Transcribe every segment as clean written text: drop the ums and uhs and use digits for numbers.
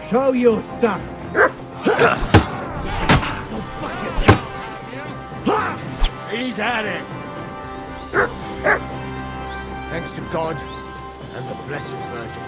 Show you stuff. He's at it! Thanks to God and the Blessed Virgin.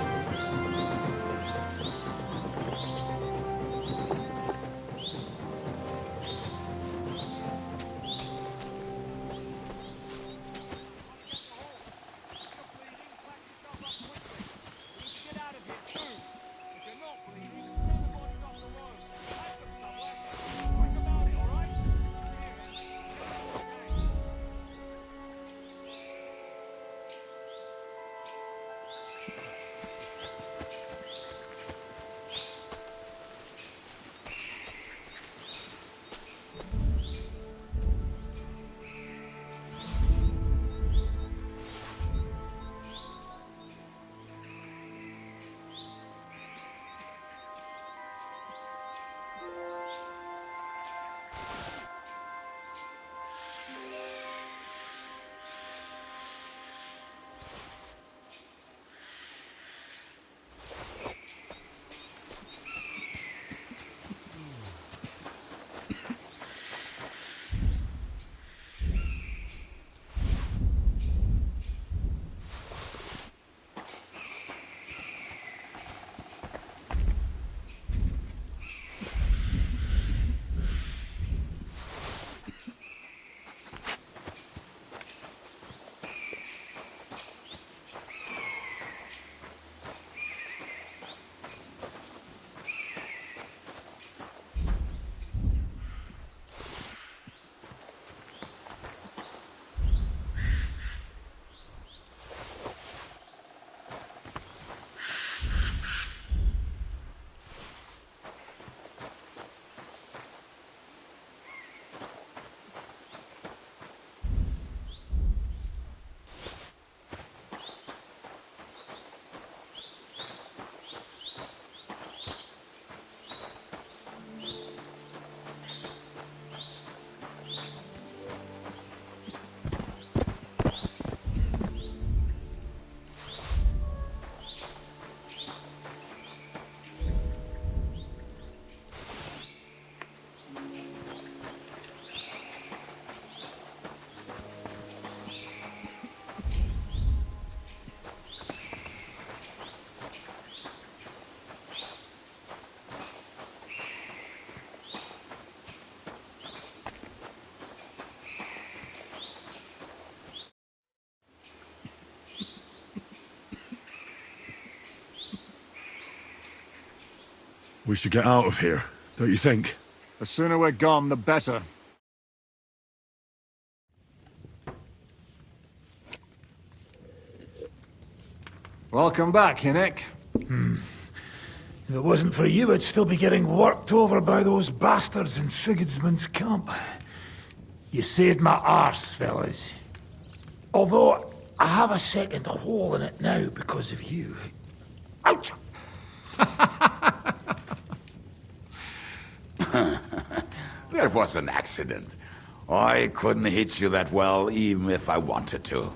We should get out of here, don't you think? The sooner we're gone, the better. Welcome back, Hinnick. If it wasn't for you, I'd still be getting worked over by those bastards in Sigismund's camp. You saved my arse, fellas. Although, I have a second hole in it now because of you. Ouch! There was an accident. I couldn't hit you that well, even if I wanted to.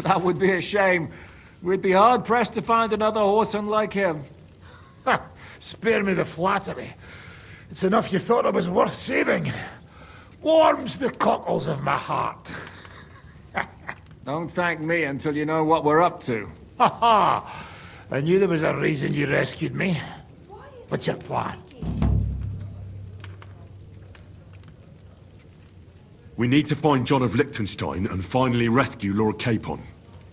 That would be a shame. We'd be hard-pressed to find another horseman like him. Spare me the flattery. It's enough you thought I was worth saving. Warms the cockles of my heart. Don't thank me until you know what we're up to. Ha ha! I knew there was a reason you rescued me. What's your plan? We need to find John of Liechtenstein and finally rescue Lord Capon.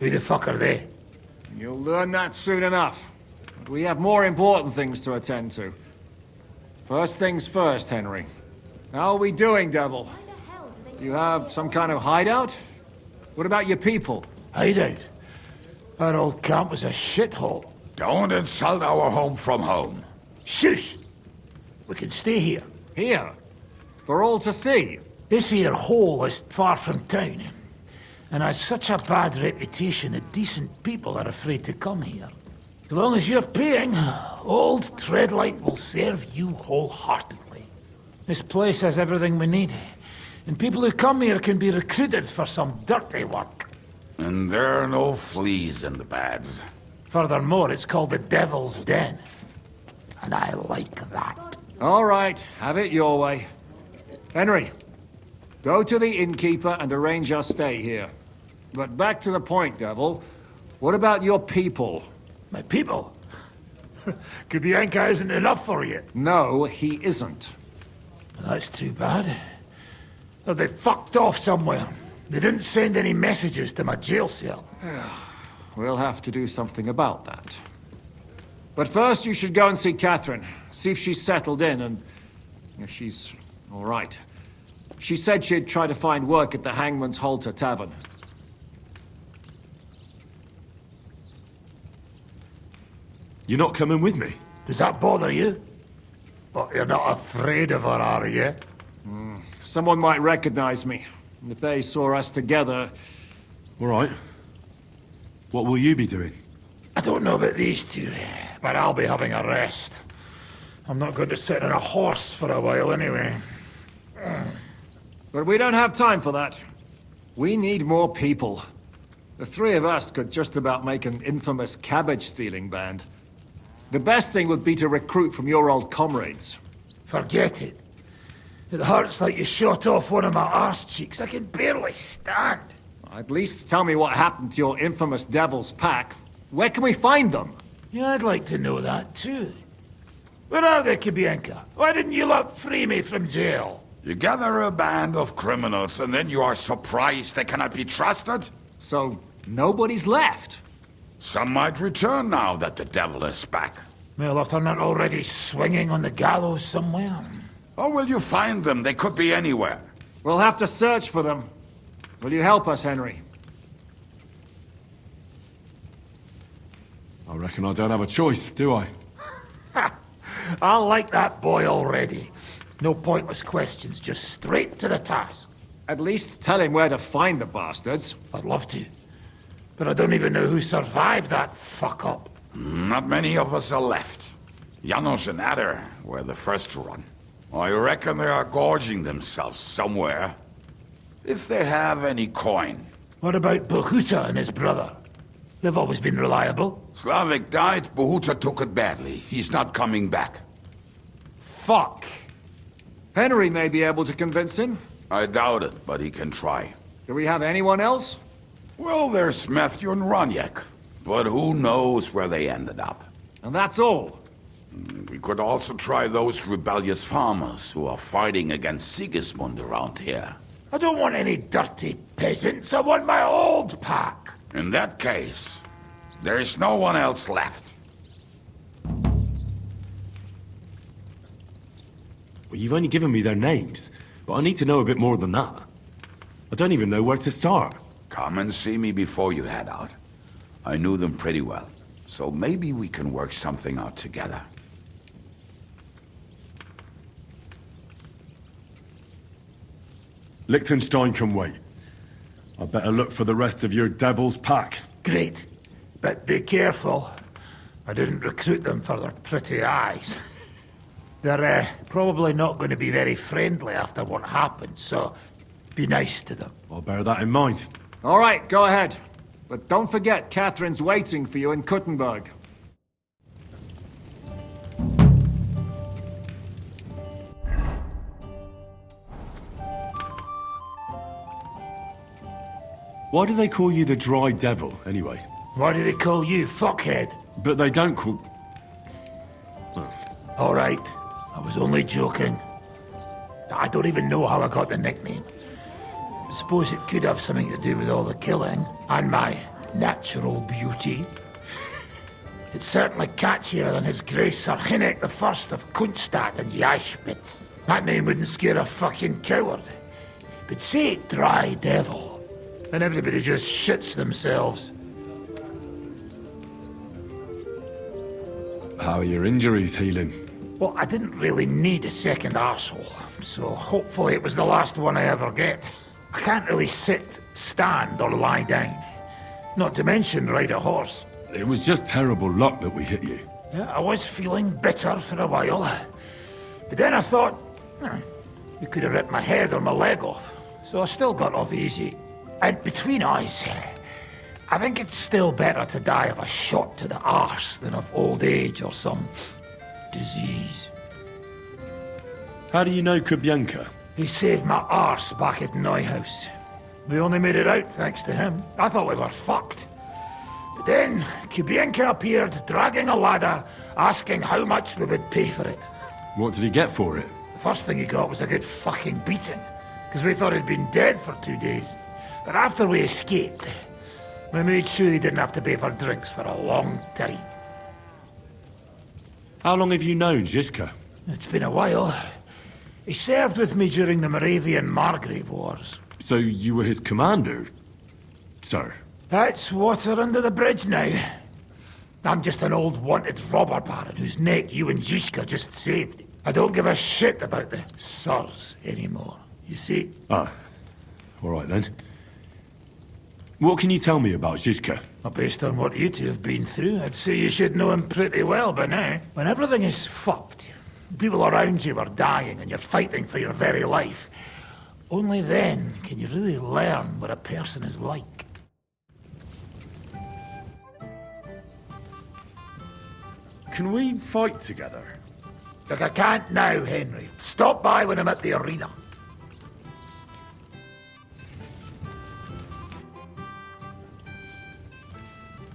Who the fuck are they? You'll learn that soon enough. But we have more important things to attend to. First things first, Henry. How are we doing, Devil? You have some kind of hideout? What about your people? Hideout? Our old camp was a shithole. Don't insult our home from home. Shush! We can stay here. Here? For all to see? This here hole is far from town, and has such a bad reputation that decent people are afraid to come here. As long as you're paying, old Treadlight will serve you wholeheartedly. This place has everything we need, and people who come here can be recruited for some dirty work. And there are no fleas in the beds. Furthermore, it's called the Devil's Den. And I like that. All right, have it your way. Henry, go to the innkeeper and arrange our stay here. But back to the point, Devil. What about your people? My people? Kubienka isn't enough for you. No, he isn't. That's too bad. Oh, they fucked off somewhere. They didn't send any messages to my jail cell. We'll have to do something about that. But first, you should go and see Catherine. See if she's settled in and if she's all right. She said she'd try to find work at the Hangman's Halter Tavern. You're not coming with me? Does that bother you? But you're not afraid of her, are you? Someone might recognize me. And if they saw us together... All right. What will you be doing? I don't know about these two, but I'll be having a rest. I'm not going to sit on a horse for a while anyway. But we don't have time for that. We need more people. The three of us could just about make an infamous cabbage-stealing band. The best thing would be to recruit from your old comrades. Forget it. It hurts like you shot off one of my arse cheeks. I can barely stand. At least tell me what happened to your infamous Devil's Pack. Where can we find them? Yeah, I'd like to know that too. Where are they, Kubienka? Why didn't you lot free me from jail? You gather a band of criminals and then you are surprised they cannot be trusted? So, nobody's left? Some might return now that the devil is back. Well, if they're not already swinging on the gallows somewhere. Or will you find them? They could be anywhere. We'll have to search for them. Will you help us, Henry? I reckon I don't have a choice, do I? I like that boy already. No pointless questions, just straight to the task. At least tell him where to find the bastards. I'd love to. But I don't even know who survived that fuck-up. Not many of us are left. Janos and Adder were the first to run. I reckon they are gorging themselves somewhere. If they have any coin. What about Bohuta and his brother? They've always been reliable. Slavik died, Bohuta took it badly. He's not coming back. Fuck. Henry may be able to convince him. I doubt it, but he can try. Do we have anyone else? Well, there's Matthew and Roniak, but who knows where they ended up. And that's all. We could also try those rebellious farmers who are fighting against Sigismund around here. I don't want any dirty peasants. I want my old pack. In that case, there is no one else left. Well, you've only given me their names, but I need to know a bit more than that. I don't even know where to start. Come and see me before you head out. I knew them pretty well, so maybe we can work something out together. Liechtenstein can wait. I better look for the rest of your devil's pack. Great. But be careful. I didn't recruit them for their pretty eyes. They're probably not going to be very friendly after what happened, so be nice to them. I'll bear that in mind. All right, go ahead. But don't forget, Catherine's waiting for you in Kuttenberg. Why do they call you the Dry Devil, anyway? Why do they call you fuckhead? But they don't call... All right. I was only joking. I don't even know how I got the nickname. I suppose it could have something to do with all the killing and my natural beauty. It's certainly catchier than His Grace Sir Hinnek the First of Kunstadt and Yashpitz. That name wouldn't scare a fucking coward. But say it Dry Devil, and everybody just shits themselves. How are your injuries healing? Well, I didn't really need a second arsehole, so hopefully it was the last one I ever get. I can't really sit, stand, or lie down. Not to mention ride a horse. It was just terrible luck that we hit you. Yeah, I was feeling bitter for a while. But then I thought, you could have ripped my head or my leg off. So I still got off easy. And between us, I think it's still better to die of a shot to the arse than of old age or some disease. How do you know Kubyanka? He saved my arse back at Neuhaus. We only made it out thanks to him. I thought we were fucked. But then, Kubyanka appeared, dragging a ladder, asking how much we would pay for it. What did he get for it? The first thing he got was a good fucking beating, because we thought he'd been dead for 2 days. But after we escaped, we made sure he didn't have to pay for drinks for a long time. How long have you known Zizka? It's been a while. He served with me during the Moravian-Margrave Wars. So you were his commander, sir? That's water under the bridge now. I'm just an old wanted robber baron whose neck you and Zizka just saved. I don't give a shit about the sirs anymore, you see? Ah, all right then. What can you tell me about Zizka? Well, based on what you two have been through, I'd say you should know him pretty well by now. When everything is fucked, people around you are dying and you're fighting for your very life. Only then can you really learn what a person is like. Can we fight together? Look, I can't now, Henry. Stop by when I'm at the arena.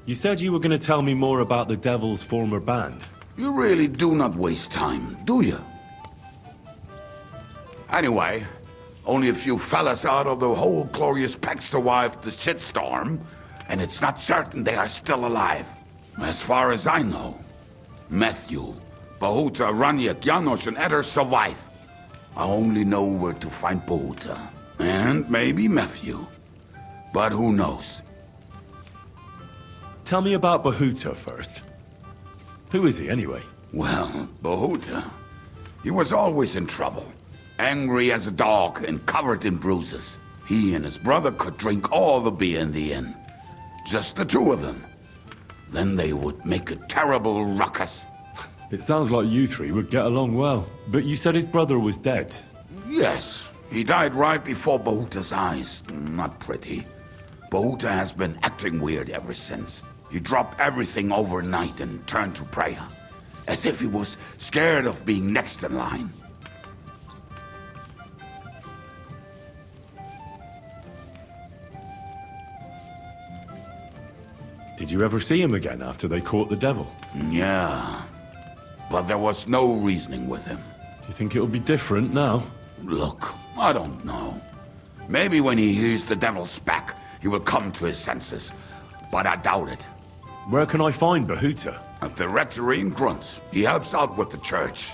You said you were going to tell me more about the Devil's former band. You really do not waste time, do you? Anyway, only a few fellas out of the whole glorious pack survived the shitstorm, and it's not certain they are still alive. As far as I know, Matthew, Bahuta, Raniak, Janos, and Eder survive. I only know where to find Bahuta. And maybe Matthew. But who knows? Tell me about Bahuta first. Who is he, anyway? Well, Bahuta, he was always in trouble. Angry as a dog and covered in bruises. He and his brother could drink all the beer in the inn. Just the two of them. Then they would make a terrible ruckus. It sounds like you three would get along well. But you said his brother was dead. Yes, he died right before Bahuta's eyes. Not pretty. Bahuta has been acting weird ever since. He dropped everything overnight and turned to prayer. As if he was scared of being next in line. Did you ever see him again after they caught the devil? Yeah, but there was no reasoning with him. You think it'll be different now? Look, I don't know. Maybe when he hears the devil's back, he will come to his senses. But I doubt it. Where can I find Bahuta? At the rectory in Grunt. He helps out with the church.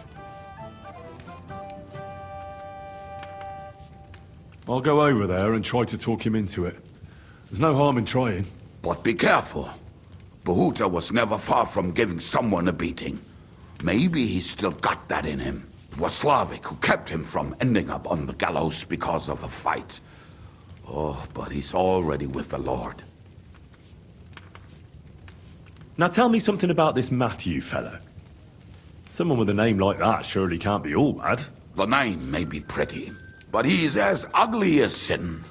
I'll go over there and try to talk him into it. There's no harm in trying. But be careful. Bahuta was never far from giving someone a beating. Maybe he's still got that in him. It was Slavik who kept him from ending up on the gallows because of a fight. Oh, but he's already with the Lord. Now tell me something about this Matthew fella. Someone with a name like that surely can't be all bad. The name may be pretty, but he's as ugly as sin.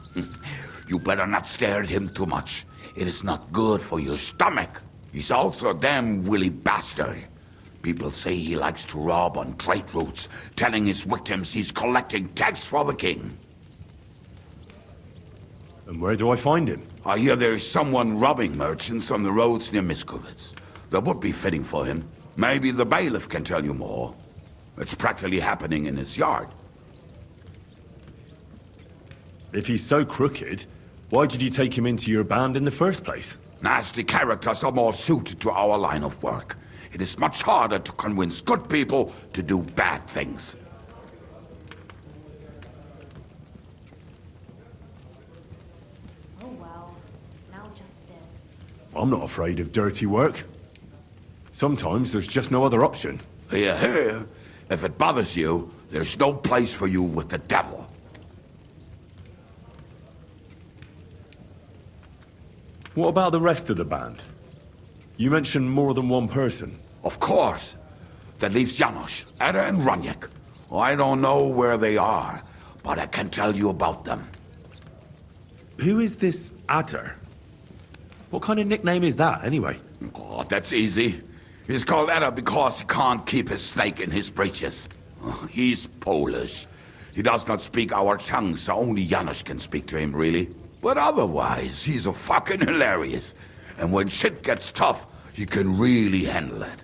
You better not stare at him too much. It is not good for your stomach. He's also a damn willy bastard. People say he likes to rob on trade routes, telling his victims he's collecting tax for the king. And where do I find him? I hear there's someone robbing merchants on the roads near Miskovitz. That would be fitting for him. Maybe the bailiff can tell you more. It's practically happening in his yard. If he's so crooked, why did you take him into your band in the first place? Nasty characters are more suited to our line of work. It is much harder to convince good people to do bad things. Oh well, now just this. I'm not afraid of dirty work. Sometimes there's just no other option. Hear, hear. If it bothers you, there's no place for you with the devil. What about the rest of the band? You mentioned more than one person. Of course. That leaves Janos, Eder, and Raniak. I don't know where they are, but I can tell you about them. Who is this Adder? What kind of nickname is that, anyway? Oh, that's easy. He's called Edda because he can't keep his snake in his breeches. He's Polish. He does not speak our tongue, so only Janusz can speak to him, really. But otherwise, he's a fucking hilarious. And when shit gets tough, he can really handle it.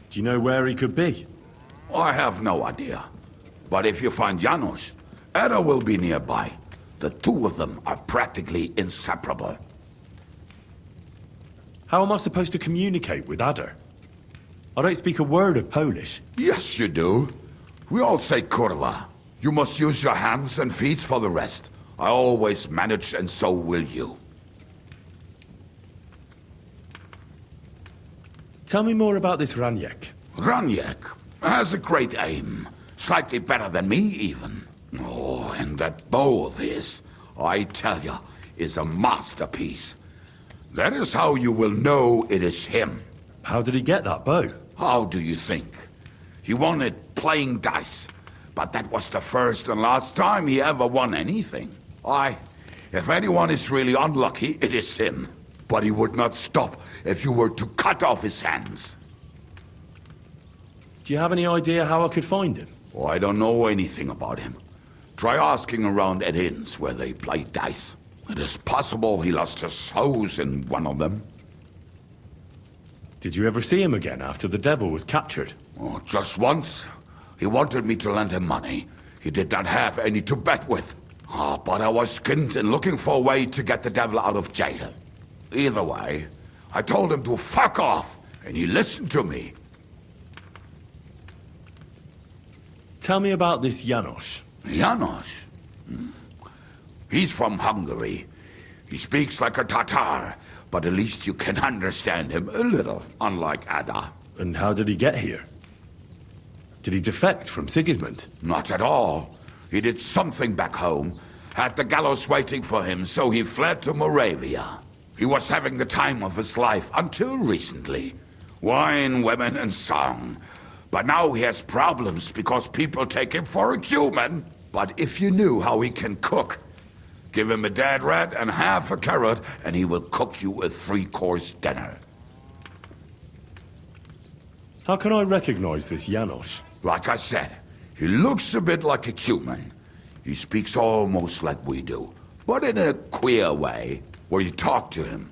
Do you know where he could be? I have no idea. But if you find Janusz, Edda will be nearby. The two of them are practically inseparable. How am I supposed to communicate with Ada? I don't speak a word of Polish. Yes, you do. We all say kurwa. You must use your hands and feet for the rest. I always manage, and so will you. Tell me more about this Raniek. Raniek has a great aim. Slightly better than me, even. Oh, and that bow of his, I tell ya, is a masterpiece. That is how you will know it is him. How did he get that bow? How do you think? He won it playing dice. But that was the first and last time he ever won anything. If anyone is really unlucky, it is him. But he would not stop if you were to cut off his hands. Do you have any idea how I could find him? Oh, I don't know anything about him. Try asking around at inns where they play dice. It is possible he lost his hose in one of them. Did you ever see him again after the devil was captured? Oh, just once. He wanted me to lend him money. He did not have any to bet with. But I was skinned and looking for a way to get the devil out of jail. Either way, I told him to fuck off, and he listened to me. Tell me about this Janos. Janos? He's from Hungary. He speaks like a Tatar, but at least you can understand him a little, unlike Ada. And how did he get here? Did he defect from Sigismund? Not at all. He did something back home, had the gallows waiting for him, so he fled to Moravia. He was having the time of his life until recently. Wine, women, and song. But now he has problems because people take him for a human. But if you knew how he can cook, give him a dead rat and half a carrot, and he will cook you a 3-course dinner. How can I recognize this Janos? Like I said, he looks a bit like a human. He speaks almost like we do, but in a queer way. Where you talk to him,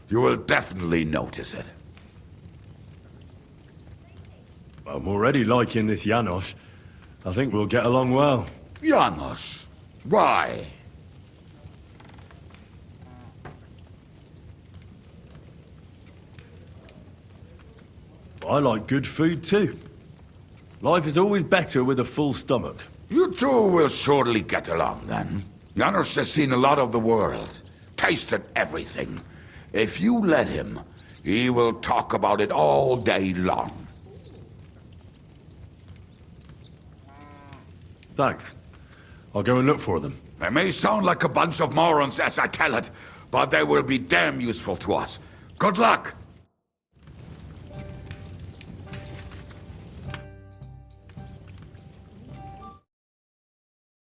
you will definitely notice it. I'm already liking this Janos. I think we'll get along well. Janos, why? I like good food too. Life is always better with a full stomach. You two will surely get along then. Janos has seen a lot of the world. Tasted everything. If you let him, he will talk about it all day long. Thanks. I'll go and look for them. They may sound like a bunch of morons as I tell it, but they will be damn useful to us. Good luck!